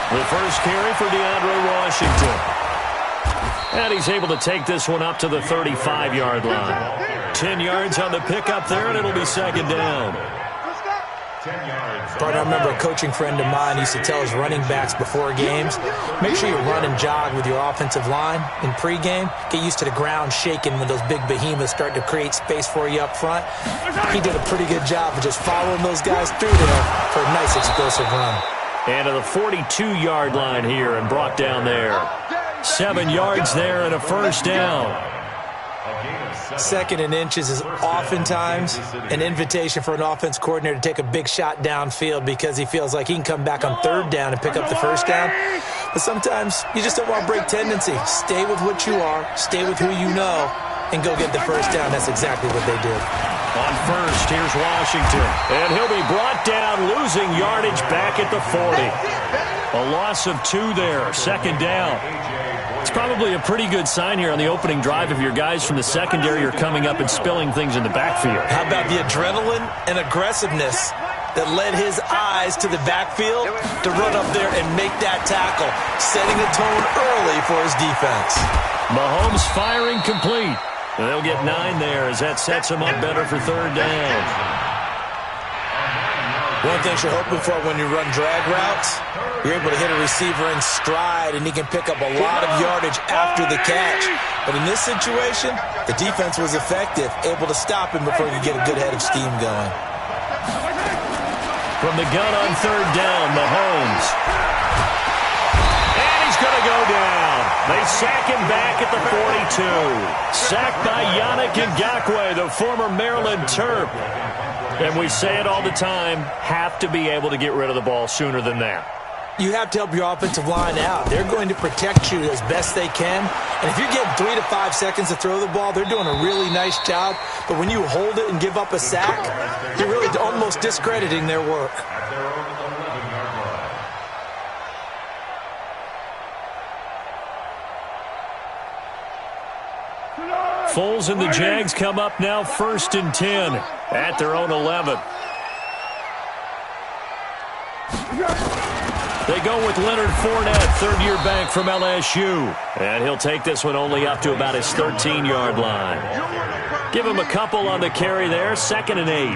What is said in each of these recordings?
The first carry for DeAndre Washington. And he's able to take this one up to the 35-yard line. 10 yards on the pickup there, and it'll be second down. Partner, I remember a coaching friend of mine used to tell his running backs before games, make sure you run and jog with your offensive line in pregame. Get used to the ground shaking when those big behemoths start to create space for you up front. He did a pretty good job of just following those guys through there for a nice explosive run. And to the 42-yard line here and brought down there. 7 yards there and a first down. Second and inches is oftentimes an invitation for an offense coordinator to take a big shot downfield because he feels like he can come back on third down and pick up the first down. But sometimes you just don't want to break tendency. Stay with what you are, stay with who you know, and go get the first down. That's exactly what they did. On first, here's Washington. And he'll be brought down, losing yardage back at the 40. A loss of 2 there, second down. It's probably a pretty good sign here on the opening drive if your guys from the secondary are coming up and spilling things in the backfield. How about the adrenaline and aggressiveness that led his eyes to the backfield to run up there and make that tackle, setting a tone early for his defense. Mahomes firing complete. And they'll get 9 there as that sets him up better for third down. One thing you're hoping for when you run drag routes, you're able to hit a receiver in stride, and he can pick up a lot of yardage after the catch. But in this situation, the defense was effective, able to stop him before he could get a good head of steam going. From the gun on third down, Mahomes. And he's going to go down. They sack him back at the 42. Sacked by Yannick Ngakoue, the former Maryland Terp. And we say it all the time, have to be able to get rid of the ball sooner than that. You have to help your offensive line out. They're going to protect you as best they can. And if you're getting 3 to 5 seconds to throw the ball, they're doing a really nice job. But when you hold it and give up a sack, you're really almost discrediting their work. Foles and the Jags come up now first and 10 at their own 11. They go with Leonard Fournette, third-year back from LSU. And he'll take this one only up to about his 13-yard line. Give him a couple on the carry there, second and 8.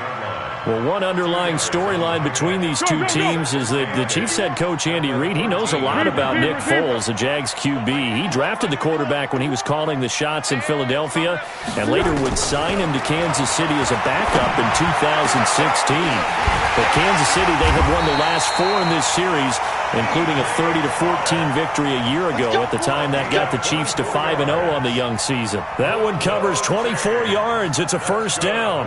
Well, one underlying storyline between these two teams is that the Chiefs head coach Andy Reid, he knows a lot about Nick Foles, the Jags QB. He drafted the quarterback when he was calling the shots in Philadelphia and later would sign him to Kansas City as a backup in 2016. But Kansas City, they have won the last 4 in this series, including a 30-14 victory a year ago. At the time, that got the Chiefs to 5-0 on the young season. That one covers 24 yards. It's a first down.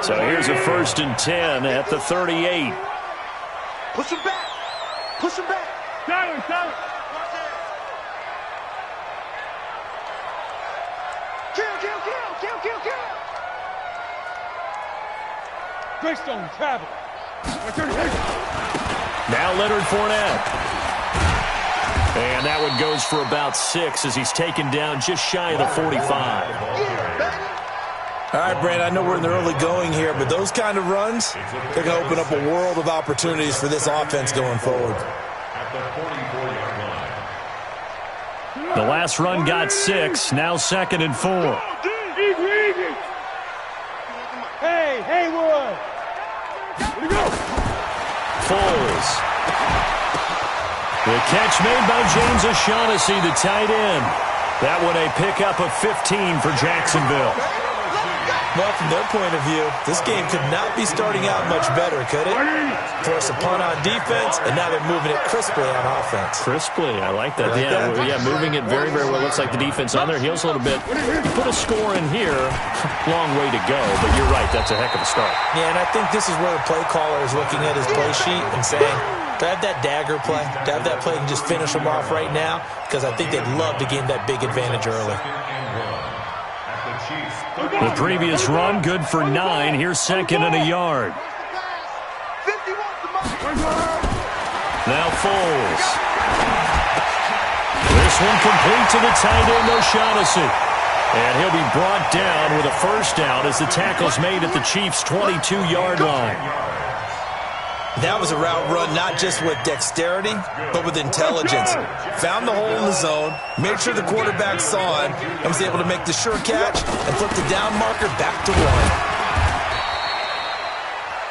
So here's a first and 10 at the 38. Push him back. Push him back. Silence, silence. Kill. Greystone, travel. Now Leonard Fournette. And that one goes for about 6 as he's taken down just shy of the 45. All right, Brandon, I know we're in the early going here, but those kind of runs, they're going to open up a world of opportunities for this offense going forward. The last run got 6, now second and 4. Easy. Hey, Haywood. Here we go. Foles. The catch made by James O'Shaughnessy, the tight end. That one a pickup of 15 for Jacksonville. Well, from their point of view, this game could not be starting out much better, could it? Force a punt on defense, and now they're moving it crisply on offense. Crisply, I like that. Yeah, moving it very, very well. Looks like the defense on their heels a little bit. You put a score in here, long way to go, but you're right, that's a heck of a start. Yeah, and I think this is where the play caller is looking at his play sheet and saying, to have that dagger play, to have that play and just finish them off right now, because I think they'd love to gain that big advantage early. The previous run, good for 9. Here's second and a yard. Now Foles. This one complete to the tight end, O'Shaughnessy. And he'll be brought down with a first down as the tackle's made at the Chiefs' 22-yard line. That was a route run not just with dexterity, but with intelligence. Found the hole in the zone, made sure the quarterback saw him, and was able to make the sure catch and flip the down marker back to 1.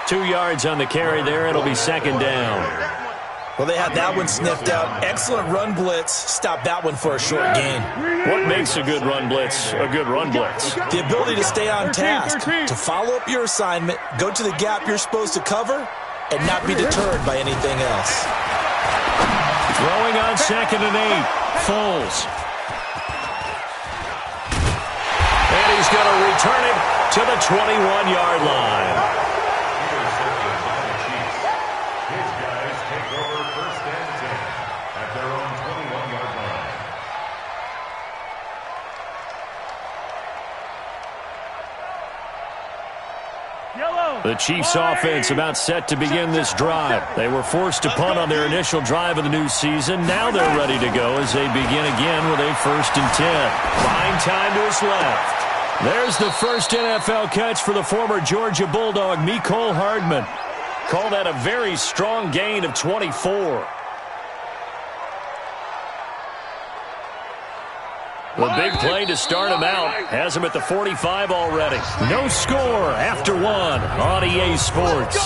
2 yards on the carry there. It'll be second down. Well, they had that one sniffed out. Excellent run blitz. Stopped that one for a short gain. What makes a good run blitz a good run blitz? The ability to stay on task, to follow up your assignment, go to the gap you're supposed to cover, and not be deterred by anything else. Throwing on 2nd and 8. Foles. And he's going to return it to the 21-yard line. The Chiefs offense about set to begin this drive. They were forced to punt on their initial drive of the new season. Now they're ready to go as they begin again with a 1st and 10. Buying time to his left. There's the first NFL catch for the former Georgia Bulldog, Mecole Hardman. Call that a very strong gain of 24. The big play to start him out has him at the 45 already. No score after 1 on EA Sports.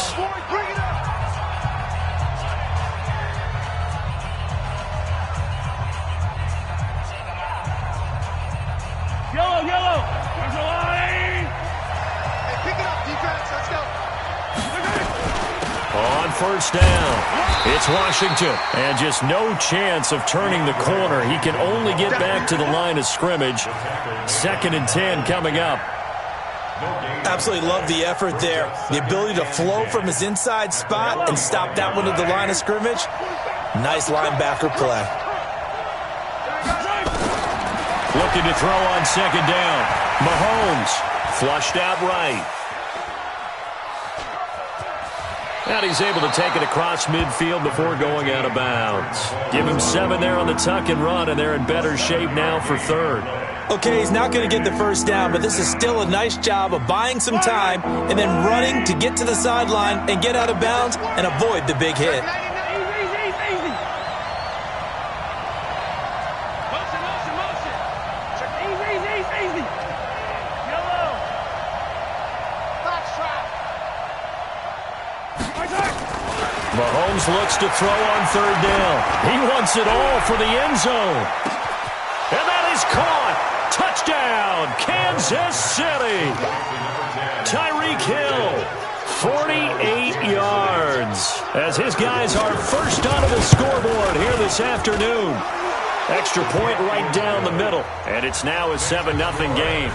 Yellow. There's a line. Hey, pick it up, defense. Let's go. On 1st down, it's Washington. And just no chance of turning the corner. He can only get back to the line of scrimmage. 2nd and 10 coming up. Absolutely love the effort there. The ability to flow from his inside spot and stop that one at the line of scrimmage. Nice linebacker play. Looking to throw on 2nd down. Mahomes flushed out right. And he's able to take it across midfield before going out of bounds. Give him 7 there on the tuck and run, and they're in better shape now for 3rd. Okay, he's not going to get the 1st down, but this is still a nice job of buying some time and then running to get to the sideline and get out of bounds and avoid the big hit. Mahomes looks to throw on 3rd down. He wants it all for the end zone. And that is caught. Touchdown, Kansas City. Tyreek Hill, 48 yards. As his guys are first onto the scoreboard here this afternoon. Extra point right down the middle. And it's now a 7-0 game.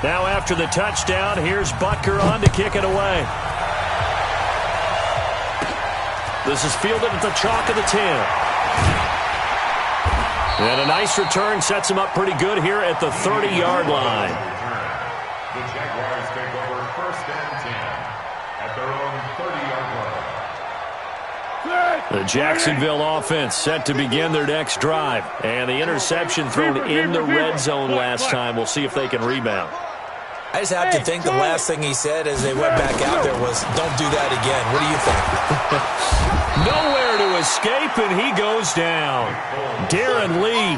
Now after the touchdown, here's Butker on to kick it away. This is fielded at the chalk of the 10. And a nice return sets him up pretty good here at the 30-yard line. The Jaguars take over 1st and 10 at their own 30-yard line. The Jacksonville offense set to begin their next drive. And the interception thrown in the red zone last time. We'll see if they can rebound. I just have to think the last thing he said as they went back out there was, don't do that again. What do you think? Nowhere to escape, and he goes down. Darren Lee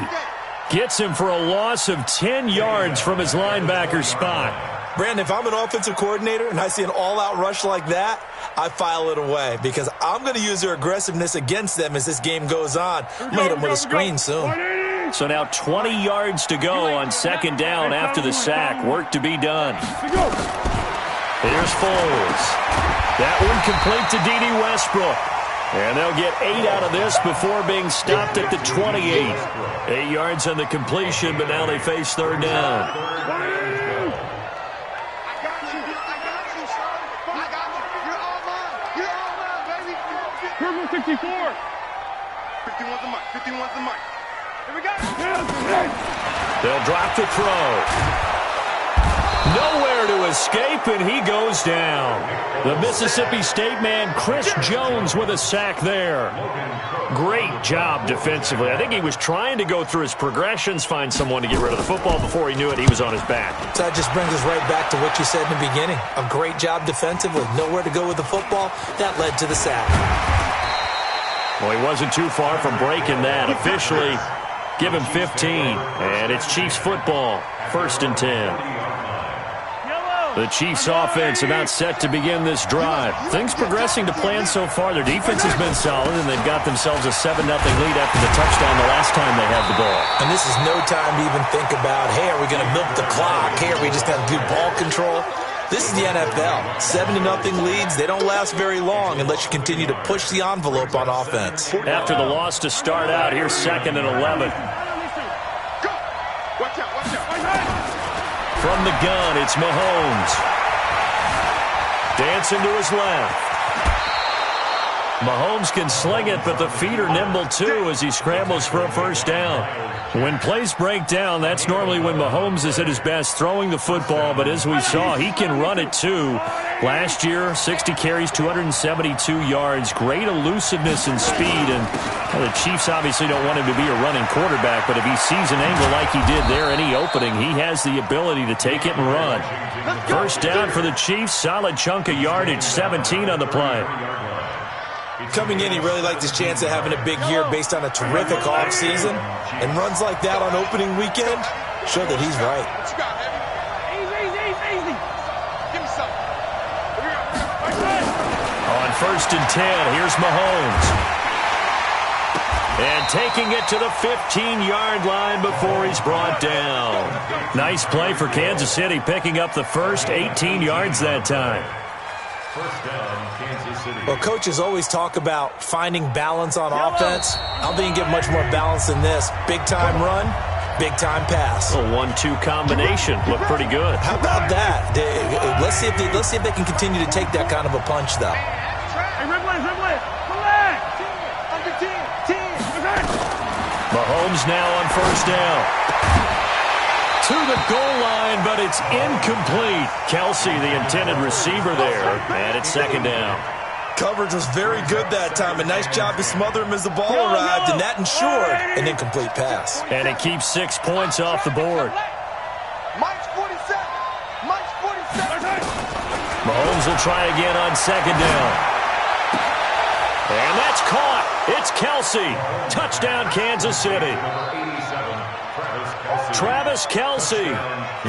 gets him for a loss of 10 yards from his linebacker spot. Brandon, if I'm an offensive coordinator and I see an all-out rush like that, I file it away because I'm going to use their aggressiveness against them as this game goes on. I'm going to hit them with a screen soon. So now 20 yards to go on 2nd down after the sack. Work to be done. Here's Foles. That one complete to D.D. Westbrook. And they'll get 8 out of this before being stopped at the 28. 8 yards on the completion, but now they face 3rd down. Purple 64. 51's the mic. 51's the mic. Here we go. They'll drop the throw. Nowhere to escape, and he goes down. The Mississippi State man, Chris Jones, with a sack there. Great job defensively. I think he was trying to go through his progressions, find someone to get rid of the football. Before he knew it, he was on his back. So that just brings us right back to what you said in the beginning. A great job defensively. Nowhere to go with the football. That led to the sack. Well, he wasn't too far from breaking that. Officially, give him 15. And it's Chiefs football. 1st and 10. The Chiefs offense about set to begin this drive. Things progressing to plan so far. Their defense has been solid, and they've got themselves a 7-0 lead after the touchdown the last time they had the ball. And this is no time to even think about, hey, are we going to milk the clock? Hey, are we just going to do ball control? This is the NFL. 7-0 leads, they don't last very long unless you continue to push the envelope on offense. After the loss to start out, here's 2nd and 11. From the gun, it's Mahomes. Dancing to his left. Mahomes can sling it, but the feet are nimble too as he scrambles for a first down. When plays break down, that's normally when Mahomes is at his best throwing the football, but as we saw, he can run it too. Last year, 60 carries, 272 yards, great elusiveness and speed, and the Chiefs obviously don't want him to be a running quarterback, but if he sees an angle like he did there, any opening, he has the ability to take it and run. First down for the Chiefs, solid chunk of yardage, 17 on the play. Coming in, he really liked his chance of having a big year based on a terrific offseason. And runs like that on opening weekend show that he's right. Easy. Give me some. On 1st and 10, here's Mahomes. And taking it to the 15-yard line before he's brought down. Nice play for Kansas City, picking up the first 18 yards that time. First down, Kansas City. Well, coaches always talk about finding balance on offense. I don't think you get much more balance than this. Big-time run, big-time pass. A 1-2 combination. Looked pretty good. How about that? Let's see if they can continue to take that kind of a punch, though. Hey, Ripley. Relax. Under 10. Mahomes now on first down. To the goal line, but it's incomplete. Kelsey, the intended receiver there, and it's 2nd down. Coverage was very good that time. A nice job to smother him as the ball arrived, and that ensured an incomplete pass. And it keeps 6 points off the board. Mike's 47. Mahomes will try again on 2nd down. And that's caught. It's Kelsey. Touchdown, Kansas City. Travis Kelsey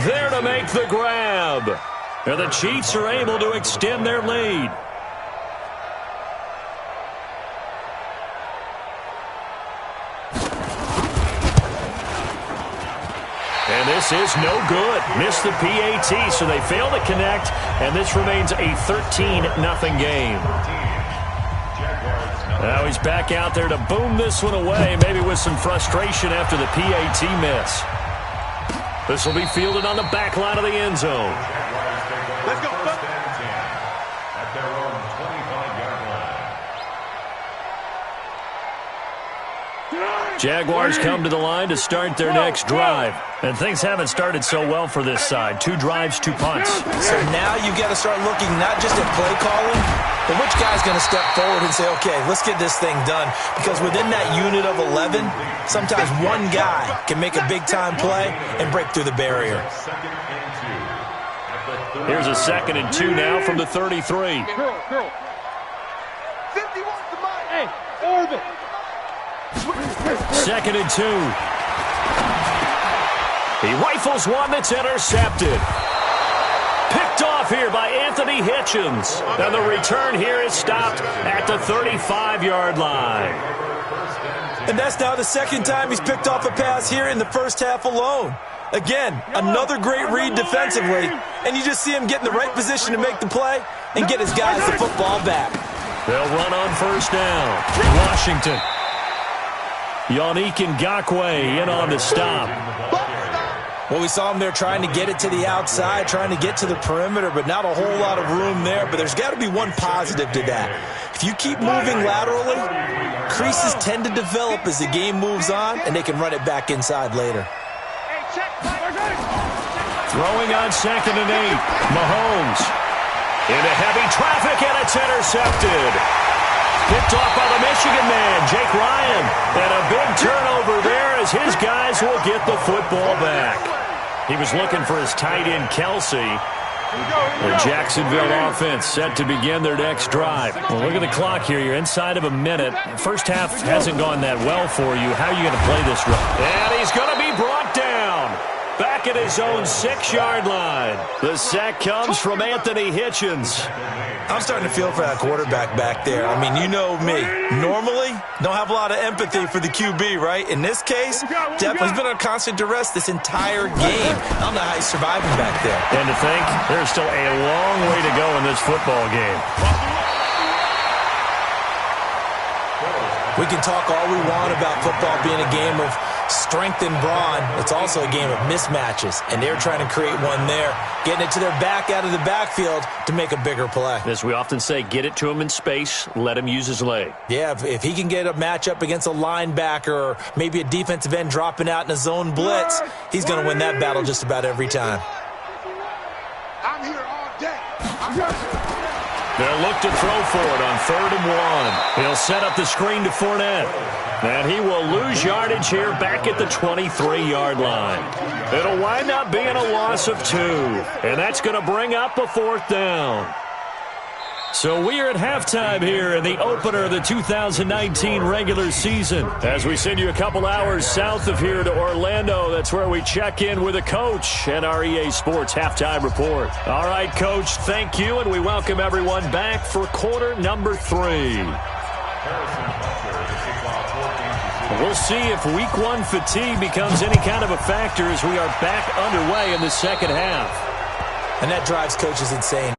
there to make the grab. And the Chiefs are able to extend their lead. And this is no good. Missed the PAT, so they fail to connect, and this remains a 13-0 game. Now he's back out there to boom this one away, maybe with some frustration after the PAT miss. This will be fielded on the back line of the end zone. Let's go. First and 10 at their own 25-yard line. Jaguars come to the line to start their next drive. And things haven't started so well for this side. 2 drives, 2 punts. So now you got to start looking not just at play calling, but which guy's going to step forward and say, okay, let's get this thing done. Because within that unit of 11, sometimes one guy can make a big-time play and break through the barrier. Here's a 2nd and 2 now from the 33. Girl. 50 wants the mic. Hey, orbit. 2nd and 2. He rifles one that's intercepted. Picked off here by Anthony Hitchens. And the return here is stopped at the 35-yard line. And that's now the 2nd time he's picked off a pass here in the first half alone. Again, another great read defensively, and you just see him get in the right position to make the play and get his guys the football back. They'll run on first down. Washington. Yannick Ngakoue in on the stop. Well, we saw him there trying to get it to the outside, trying to get to the perimeter, but not a whole lot of room there. But there's got to be one positive to that. If you keep moving laterally, creases tend to develop as the game moves on, and they can run it back inside later. Throwing on 2nd and 8. Mahomes into heavy traffic, and it's intercepted. Picked off by the Michigan man, Jake Ryan. his guys will get the football back. He was looking for his tight end, Kelsey. The Jacksonville offense set to begin their next drive. Well, look at the clock here. You're inside of a minute. First half hasn't gone that well for you. How are you going to play this run? And he's going to be brought down. Back at his own 6-yard line. The sack comes from Anthony Hitchens. I'm starting to feel for that quarterback back there. I mean, you know me. Normally, don't have a lot of empathy for the QB, right? In this case, definitely he's been under constant duress this entire game. I don't know how he's surviving back there. And to think, there's still a long way to go in this football game. We can talk all we want about football being a game of strength and brawn. It's also a game of mismatches, and they're trying to create one there, getting it to their back out of the backfield to make a bigger play. As we often say, get it to him in space, let him use his leg. Yeah, if he can get a matchup against a linebacker or maybe a defensive end dropping out in a zone blitz, he's going to win that battle just about every time. I'm here all day. They'll look to throw for it on 3rd and 1. He'll set up the screen to Fournette. And he will lose yardage here back at the 23-yard line. It'll wind up being a loss of 2. And that's going to bring up a 4th down. So we are at halftime here in the opener of the 2019 regular season. As we send you a couple hours south of here to Orlando, that's where we check in with a coach and our EA Sports halftime report. All right, Coach, thank you, and we welcome everyone back for quarter number 3. We'll see if week 1 fatigue becomes any kind of a factor as we are back underway in the second half. And that drives coaches insane.